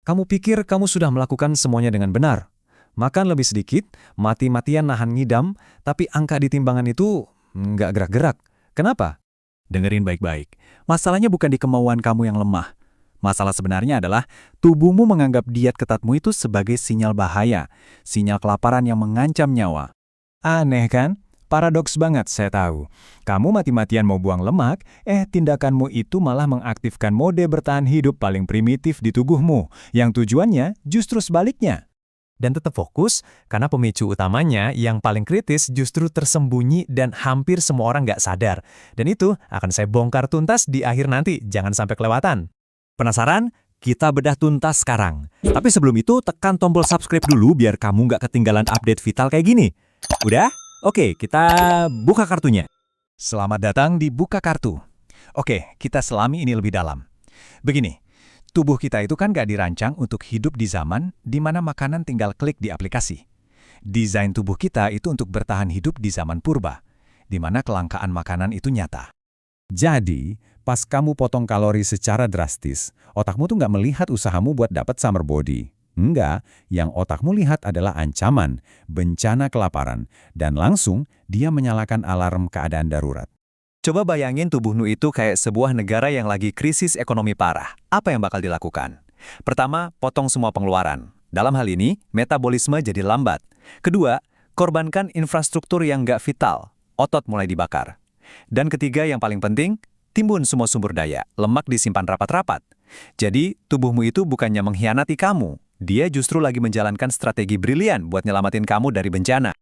Kamu pikir kamu sudah melakukan semuanya dengan benar. Makan lebih sedikit, mati-matian nahan ngidam, tapi angka di timbangan itu nggak gerak-gerak. Kenapa? Dengerin baik-baik. Masalahnya bukan di kemauan kamu yang lemah. Masalah sebenarnya adalah tubuhmu menganggap diet ketatmu itu sebagai sinyal bahaya, sinyal kelaparan yang mengancam nyawa. Aneh kan? Paradoks banget, saya tahu. Kamu mati-matian mau buang lemak, tindakanmu itu malah mengaktifkan mode bertahan hidup paling primitif di tubuhmu, yang tujuannya justru sebaliknya. Dan tetap fokus, karena pemicu utamanya yang paling kritis justru tersembunyi dan hampir semua orang nggak sadar. Dan itu akan saya bongkar tuntas di akhir nanti, jangan sampai kelewatan. Penasaran? Kita bedah tuntas sekarang. Tapi sebelum itu, tekan tombol subscribe dulu biar kamu nggak ketinggalan update vital kayak gini. Udah? Oke, kita buka kartunya. Selamat datang di Buka Kartu. Oke, kita selami ini lebih dalam. Begini, tubuh kita itu kan gak dirancang untuk hidup di zaman di mana makanan tinggal klik di aplikasi. Desain tubuh kita itu untuk bertahan hidup di zaman purba, di mana kelangkaan makanan itu nyata. Jadi, pas kamu potong kalori secara drastis, otakmu tuh gak melihat usahamu buat dapat summer body. Enggak, yang otakmu lihat adalah ancaman, bencana kelaparan, dan langsung dia menyalakan alarm keadaan darurat. Coba bayangin tubuhmu itu kayak sebuah negara yang lagi krisis ekonomi parah. Apa yang bakal dilakukan? Pertama, potong semua pengeluaran. Dalam hal ini, metabolisme jadi lambat. Kedua, korbankan infrastruktur yang nggak vital. Otot mulai dibakar. Dan ketiga yang paling penting, timbun semua sumber daya. Lemak disimpan rapat-rapat. Jadi, tubuhmu itu bukannya mengkhianati kamu. Dia justru lagi menjalankan strategi brilian buat nyelamatin kamu dari bencana.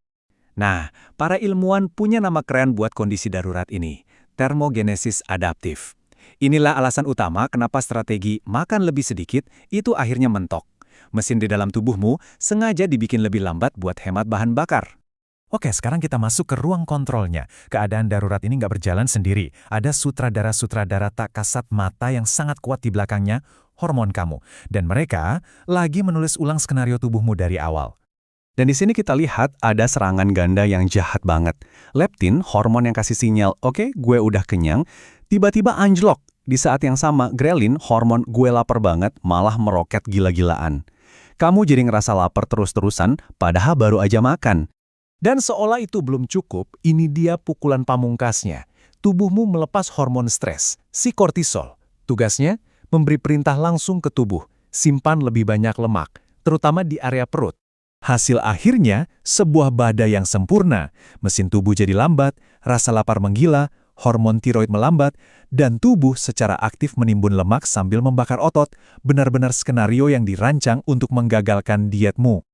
Nah, para ilmuwan punya nama keren buat kondisi darurat ini, termogenesis adaptif. Inilah alasan utama kenapa strategi makan lebih sedikit itu akhirnya mentok. Mesin di dalam tubuhmu sengaja dibikin lebih lambat buat hemat bahan bakar. Oke, sekarang kita masuk ke ruang kontrolnya. Keadaan darurat ini nggak berjalan sendiri. Ada sutradara-sutradara tak kasat mata yang sangat kuat di belakangnya, hormon kamu. Dan mereka lagi menulis ulang skenario tubuhmu dari awal. Dan di sini kita lihat ada serangan ganda yang jahat banget. Leptin, hormon yang kasih sinyal, oke, gue udah kenyang, tiba-tiba anjlok. Di saat yang sama, grelin, hormon gue lapar banget, malah meroket gila-gilaan. Kamu jadi ngerasa lapar terus-terusan, padahal baru aja makan. Dan seolah itu belum cukup, ini dia pukulan pamungkasnya. Tubuhmu melepas hormon stres, si kortisol. Tugasnya, memberi perintah langsung ke tubuh, simpan lebih banyak lemak, terutama di area perut. Hasil akhirnya, sebuah badai yang sempurna. Mesin tubuh jadi lambat, rasa lapar menggila, hormon tiroid melambat, dan tubuh secara aktif menimbun lemak sambil membakar otot, benar-benar skenario yang dirancang untuk menggagalkan dietmu.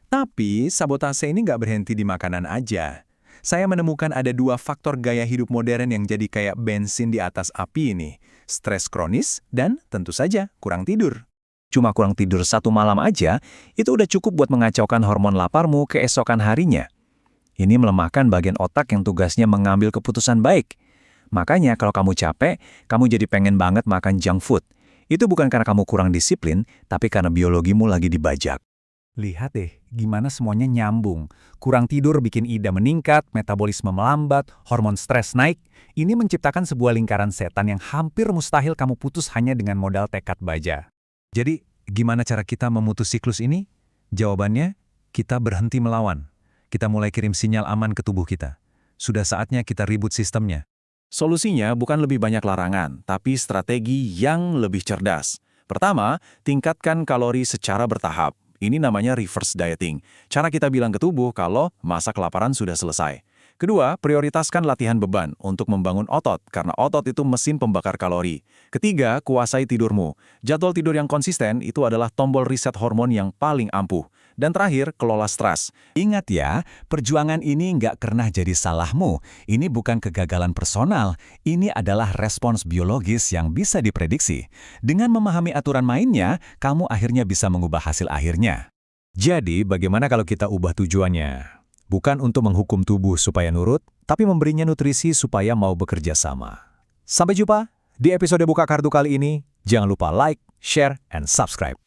Tapi, sabotase ini nggak berhenti di makanan aja. Saya menemukan ada dua faktor gaya hidup modern yang jadi kayak bensin di atas api ini. Stres kronis dan, tentu saja, kurang tidur. Cuma kurang tidur 1 malam aja, itu udah cukup buat mengacaukan hormon laparmu keesokan harinya. Ini melemahkan bagian otak yang tugasnya mengambil keputusan baik. Makanya kalau kamu capek, kamu jadi pengen banget makan junk food. Itu bukan karena kamu kurang disiplin, tapi karena biologimu lagi dibajak. Lihat deh, gimana semuanya nyambung. Kurang tidur bikin IDA meningkat, metabolisme melambat, hormon stres naik. Ini menciptakan sebuah lingkaran setan yang hampir mustahil kamu putus hanya dengan modal tekad baja. Jadi, gimana cara kita memutus siklus ini? Jawabannya, kita berhenti melawan. Kita mulai kirim sinyal aman ke tubuh kita. Sudah saatnya kita reboot sistemnya. Solusinya bukan lebih banyak larangan, tapi strategi yang lebih cerdas. Pertama, tingkatkan kalori secara bertahap. Ini namanya reverse dieting. Cara kita bilang ke tubuh kalau masa kelaparan sudah selesai. Kedua, prioritaskan latihan beban untuk membangun otot, karena otot itu mesin pembakar kalori. Ketiga, kuasai tidurmu. Jadwal tidur yang konsisten itu adalah tombol reset hormon yang paling ampuh. Dan terakhir, kelola stres. Ingat ya, perjuangan ini nggak pernah jadi salahmu. Ini bukan kegagalan personal. Ini adalah respons biologis yang bisa diprediksi. Dengan memahami aturan mainnya, kamu akhirnya bisa mengubah hasil akhirnya. Jadi, bagaimana kalau kita ubah tujuannya? Bukan untuk menghukum tubuh supaya nurut, tapi memberinya nutrisi supaya mau bekerja sama. Sampai jumpa di episode Buka Kartu kali ini. Jangan lupa like, share, and subscribe.